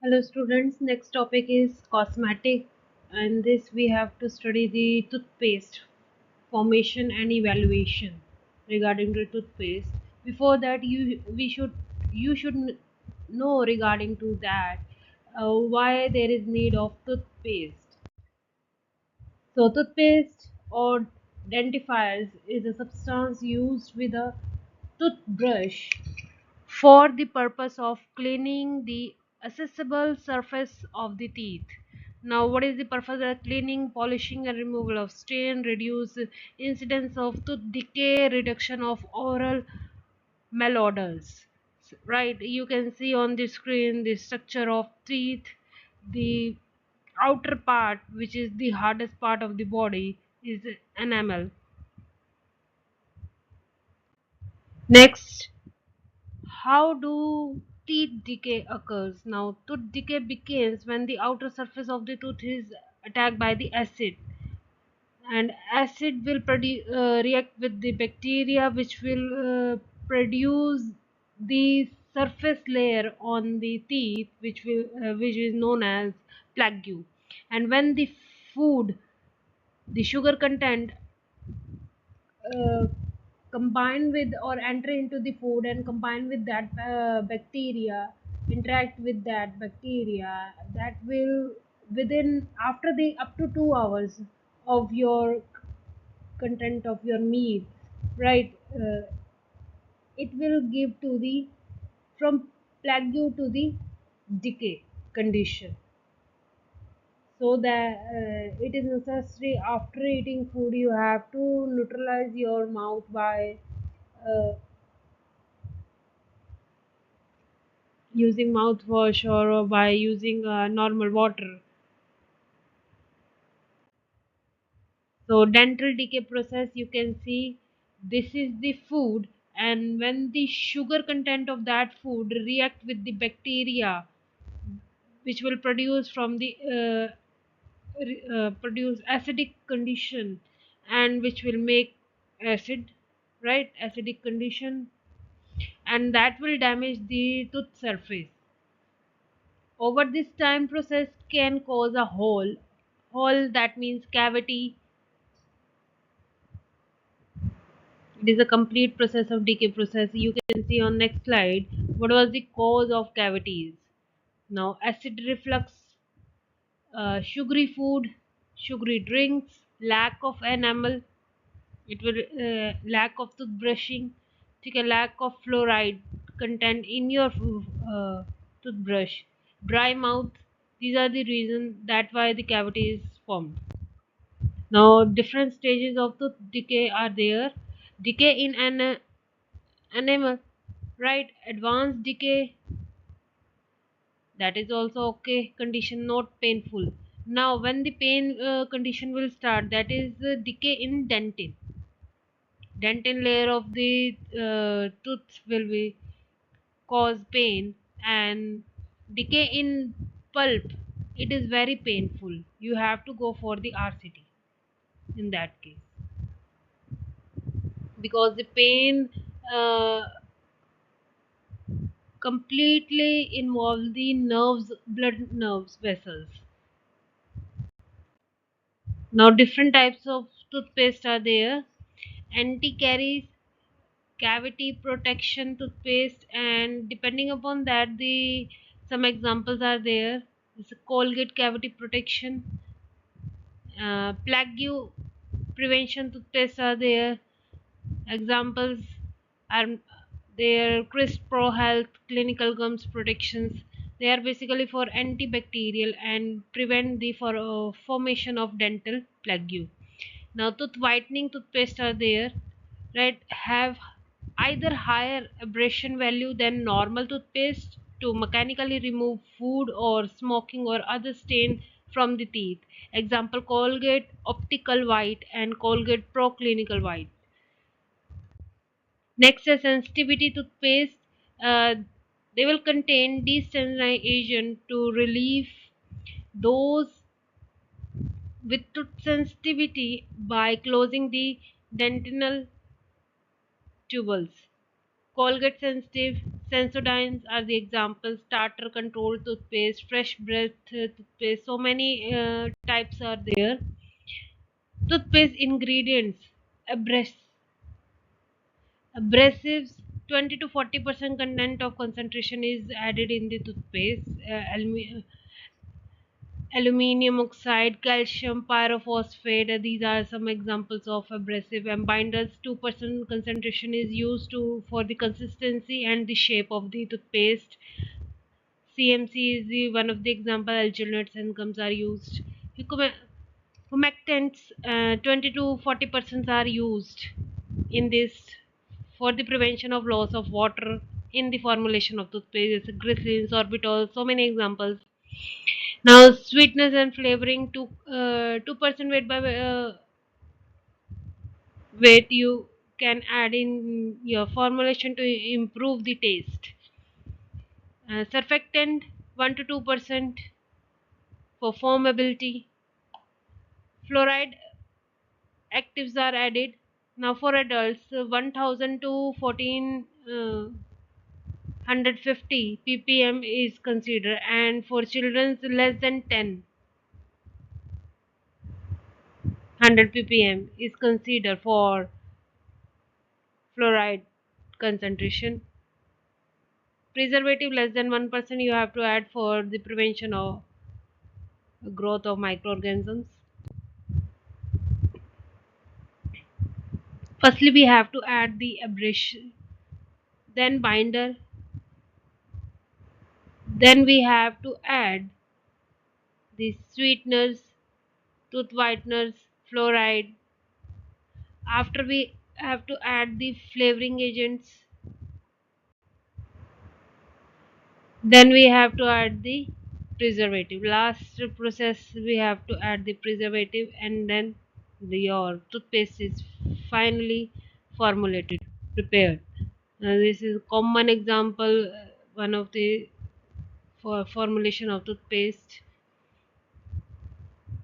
Hello students, next topic is cosmetic. And this we have to study the toothpaste formation and evaluation regarding the toothpaste. Before that you should know regarding to that why there is need of toothpaste. So toothpaste or dentifrice is a substance used with a toothbrush for the purpose of cleaning the accessible surface of the teeth. Now, what is the purpose of cleaning, polishing, and removal of stain, reduce incidence of tooth decay, reduction of oral malodors? Right, you can see on the screen the structure of teeth, the outer part, which is the hardest part of the body, is enamel. Next, how do teeth decay occurs? Now, tooth decay begins when the outer surface of the tooth is attacked by the acid, and acid will react with the bacteria, which will produce the surface layer on the teeth, which is known as plaque. And when the food, the sugar content uh, combine with or enter into the food and combine with that bacteria, interact with that bacteria, that will within after the up to 2 hours of your content of your meat, right, it will give to the from plague to the decay condition. So that it is necessary after eating food you have to neutralize your mouth by uh, using mouthwash or by using normal water. So dental decay process, you can see this is the food, and when the sugar content of that food react with the bacteria, which will produce from the produce acidic condition, and which will make acid, right, acidic condition, and that will damage the tooth surface. Over this time process can cause a hole, that means cavity. It is a complete process of decay process. You can see on next slide what was the cause of cavities. Now acid reflux, sugary food, sugary drinks, lack of enamel, it will lack of toothbrushing, ठीक है, lack of fluoride content in your toothbrush, dry mouth. These are the reasons that why the cavity is formed. Now different stages of tooth decay are there. Decay in an enamel, right, advanced decay, that is also okay condition, not painful. Now when the pain condition will start, that is decay in dentin layer of the tooth will be cause pain, and decay in pulp, it is very painful. You have to go for the RCT in that case, because the pain uh, completely involve the nerves, blood nerves vessels. Now different types of toothpaste are there: anti caries, cavity protection toothpaste, and depending upon that the some examples are there. It's a Colgate cavity protection, plaque prevention toothpaste are there. Examples are there: Crisp Pro Health clinical gums protections. They are basically for antibacterial and prevent the formation of dental plaque. Now tooth whitening toothpaste are there, right, have either higher abrasion value than normal toothpaste to mechanically remove food or smoking or other stain from the teeth. Example: Colgate Optical White and Colgate Pro Clinical White. Next is sensitivity toothpaste. Uh, they will contain desensitizing agent to relieve those with tooth sensitivity by closing the dentinal tubules. Colgate sensitive, Sensodynes are the examples. Starter control toothpaste, fresh breath toothpaste. So many types are there. Toothpaste ingredients: abrasives. 20 to 40% content of concentration is added in the toothpaste. Aluminium oxide, calcium pyrophosphate. These are some examples of abrasive. And binders, 2% concentration is used to for the consistency and the shape of the toothpaste. CMC is the one of the example. Alginates and gums are used. Humectants, 20 to 40% are used in this for the prevention of loss of water in the formulation of toothpaste. Glycerin, sorbitol, so many examples. Now, sweetness and flavoring, 2% weight you can add in your formulation to improve the taste. Surfactant, 1 to 2% for formability. Fluoride actives are added. Now, for adults, 1000 to 1450 ppm is considered, and for children, less than 10 100 ppm is considered for fluoride concentration. Preservative, less than 1% you have to add for the prevention of growth of microorganisms. Firstly, we have to add the abrasion, then binder, then we have to add the sweeteners, tooth whiteners, fluoride. After, we have to add the flavoring agents, then we have to add the preservative. Last process, we have to add the preservative, and then your toothpaste is finally formulated, prepared. This is common example, one of the for formulation of toothpaste.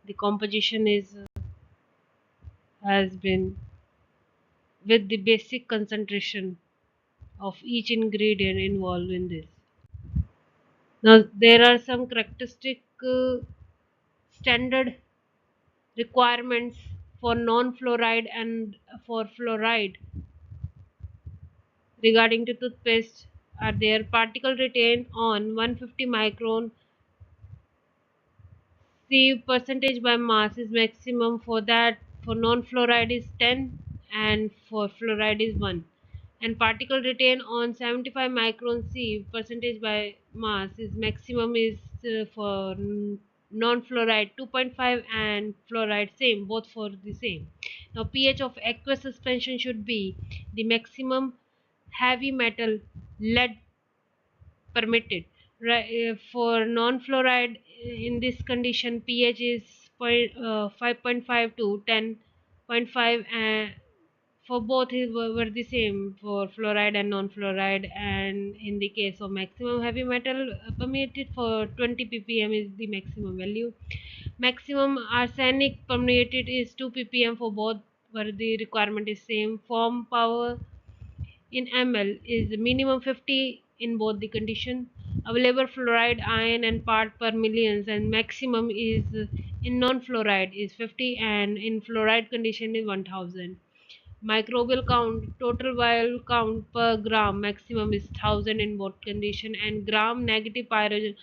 The composition is has been with the basic concentration of each ingredient involved in this. Now, there are some characteristic standard requirements for non-fluoride and for fluoride regarding to toothpaste are there. Particle retained on 150 micron sieve percentage by mass is maximum. For that, for non-fluoride is 10 and for fluoride is 1. And particle retained on 75 micron sieve percentage by mass is maximum is for non-fluoride 2.5 and fluoride same, both for the same. Now, pH of aqueous suspension should be the maximum heavy metal lead permitted. Right, for non-fluoride, in this condition, pH is 5.5 to 10.5, and for both were the same for fluoride and non-fluoride. And in the case of maximum heavy metal permeated, for 20 ppm is the maximum value. Maximum arsenic permeated is 2 ppm for both, where the requirement is same. Form power in ml is minimum 50 in both the condition. Available fluoride ion and part per millions, and maximum is in non-fluoride is 50 and in fluoride condition is 1000. Microbial count, total viral count per gram maximum is 1000 in both condition, and gram negative pyrogen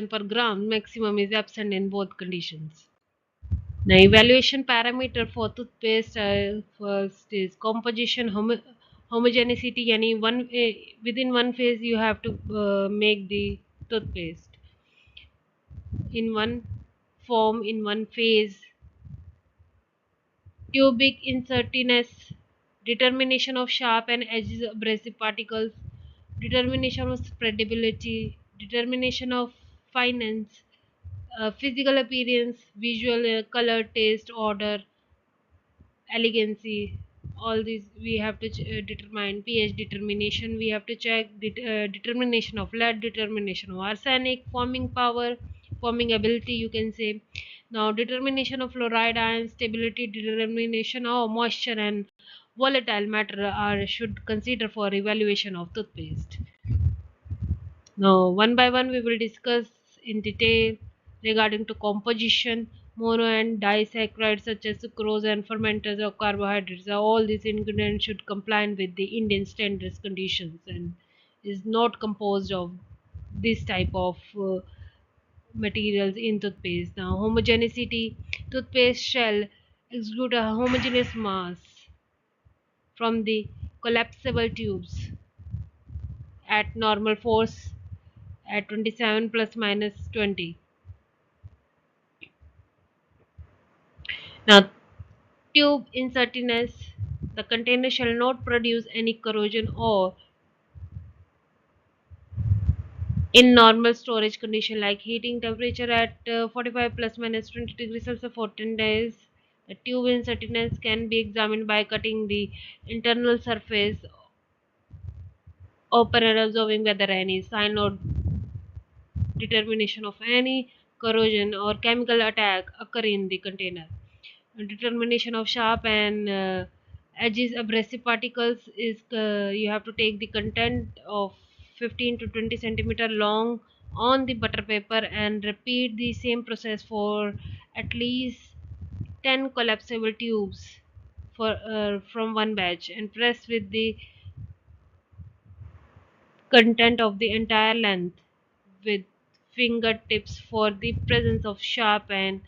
per gram maximum is absent in both conditions. Now, evaluation parameter for toothpaste, first is composition homogeneity. Yani within one phase you have to make the toothpaste in one form in one phase. Cubic insertiness, determination of sharp and edges abrasive particles, determination of spreadability, determination of fineness, physical appearance, visual, color, taste, odor, elegancy. All these we have to determine. pH determination, we have to check determination of lead, determination of arsenic, forming power, forming ability, you can say. Now, determination of fluoride ion stability, determination of moisture and volatile matter are should consider for evaluation of toothpaste. Now, one by one, we will discuss in detail regarding to composition, mono and disaccharides such as sucrose and fermenters or carbohydrates. All these ingredients should comply with the Indian standards conditions and is not composed of this type of materials in toothpaste. Now, homogeneity, toothpaste shall exude a homogeneous mass from the collapsible tubes at normal force at 27 plus minus 20. Now, tube insertiness, the container shall not produce any corrosion or in normal storage condition like heating temperature at 45 plus minus 20 degrees Celsius for 10 days. The tube insertiness can be examined by cutting the internal surface open and observing whether any sign or determination of any corrosion or chemical attack occur in the container. Determination of sharp and edges abrasive particles is you have to take the content of 15 to 20 centimeter long on the butter paper and repeat the same process for at least 10 collapsible tubes for from one batch and press with the content of the entire length with fingertips for the presence of sharp and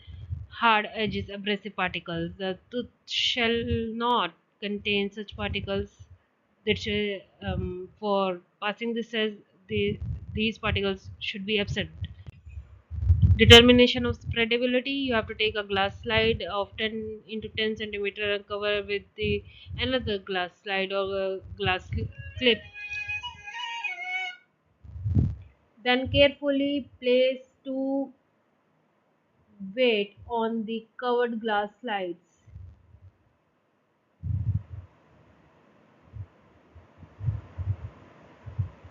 hard edges abrasive particles. The tooth shall not contain such particles that for passing this as these particles should be absent. Determination of spreadability, you have to take a glass slide of 10 into 10 centimeter and cover with the another glass slide or a glass clip. Then carefully place two weight on the covered glass slides.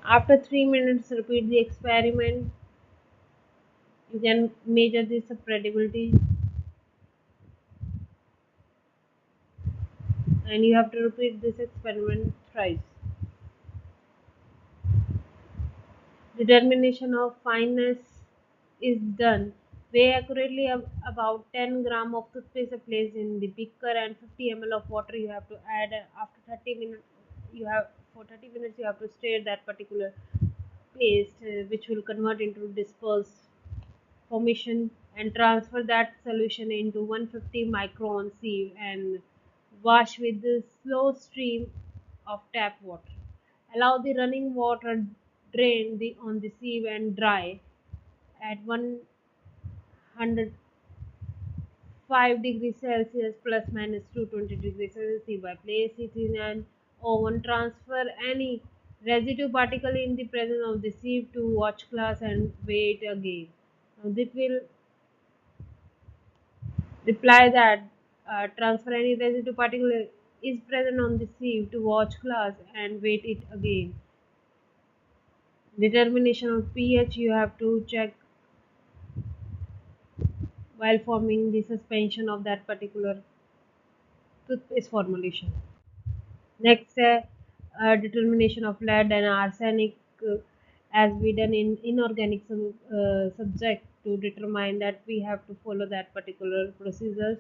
After 3 minutes, repeat the experiment. You can measure the spreadability and you have to repeat this experiment thrice. Determination of fineness is done. Weigh accurately about 10 gram of toothpaste are placed in the beaker and 50 ml of water you have to add after 30 minutes. You have for 30 minutes you have to stir that particular paste which will convert into dispersed formation and transfer that solution into 150 micron sieve and wash with the slow stream of tap water. Allow the running water drain on the sieve and dry at 105 degrees Celsius plus minus 220 degrees Celsius by place it in an oven. Transfer any residue particle in the presence of the sieve to watch glass and wait again. Now, this will reply that transfer any residue particle is present on the sieve to watch glass and weight it again. Determination of pH, you have to check while forming the suspension of that particular toothpaste formulation. Next, determination of lead and arsenic as we done in inorganic subject to determine that we have to follow that particular procedures.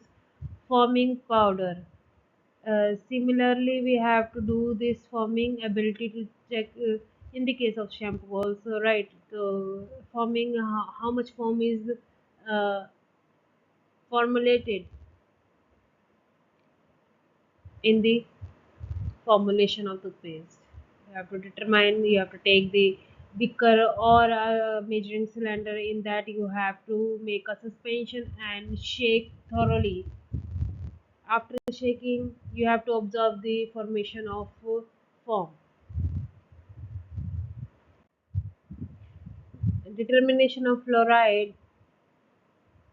Forming powder. Similarly, we have to do this forming ability to check in the case of shampoo also, right? So, forming how much foam is uh, formulated in the formulation of toothpaste. You have to determine, you have to take the beaker or a measuring cylinder. In that, you have to make a suspension and shake thoroughly. After shaking, you have to observe the formation of foam. Determination of fluoride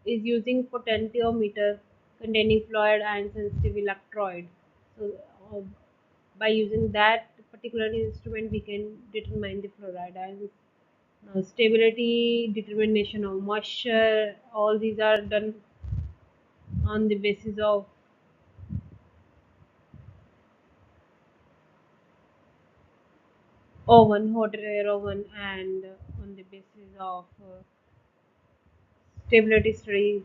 is using potentiometer containing fluoride ion sensitive electrode. So, uh, by using that particular instrument, we can determine the fluoride ions. Now, stability, determination of moisture, all these are done on the basis of oven, hot air oven, and on the basis of stability studies,